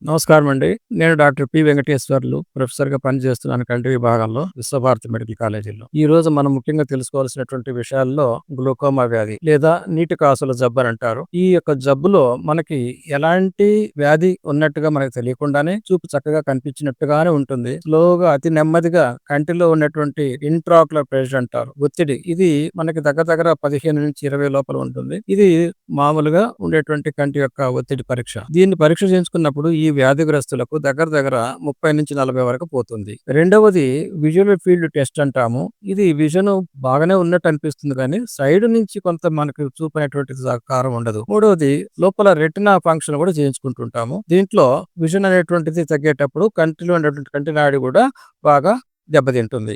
నమస్కారం అండి. నేను డాక్టర్ పి. వెంకటేశ్వర్లు. ప్రొఫెసర్‌గా పనిచేస్తున్నాను కంటి విభాగంలో విశ్వభారతి మెడికల్ కాలేజీలో. ఈరోజు మనం ముఖ్యంగా తెలుసుకోవాల్సినటువంటి విషయాల్లో గ్లూకోమా వ్యాధి లేదా నీటి కాసుల జబ్బు అని అంటారు. ఈ యొక్క జబ్బులో మనకి ఎలాంటి వ్యాధి ఉన్నట్టుగా మనకు తెలియకుండానే చూపు చక్కగా కనిపించినట్టుగానే ఉంటుంది. స్లోగా అతి నెమ్మదిగా కంటిలో ఉన్నటువంటి ఇంట్రాక్యులర్ ప్రెషర్ అంటారు. ఒత్తిడి ఇది మనకి దగ్గర దగ్గర 15-20 లోపల ఉంటుంది. ఇది మామూలుగా ఉండేటువంటి కంటి యొక్క ఒత్తిడి పరీక్ష. దీన్ని పరీక్ష చేయించుకున్నప్పుడు ఈ వ్యాధిగ్రస్తులకు దగ్గర దగ్గర 30-40 వరకు పోతుంది. రెండవది విజువల్ ఫీల్డ్ టెస్ట్ అంటాము. ఇది విజన్ బాగానే ఉన్నట్టు అనిపిస్తుంది కానీ సైడ్ నుంచి కొంత మనకు చూపు అనేటువంటిది సహకారం ఉండదు. మూడవది లోపల రెటినా ఫంక్షన్ కూడా చేయించుకుంటుంటాము. దీంట్లో విజన్ అనేటువంటిది తగ్గేటప్పుడు కంటిలో ఉన్నటువంటి కంటి నాడి కూడా బాగా దెబ్బతింటుంది.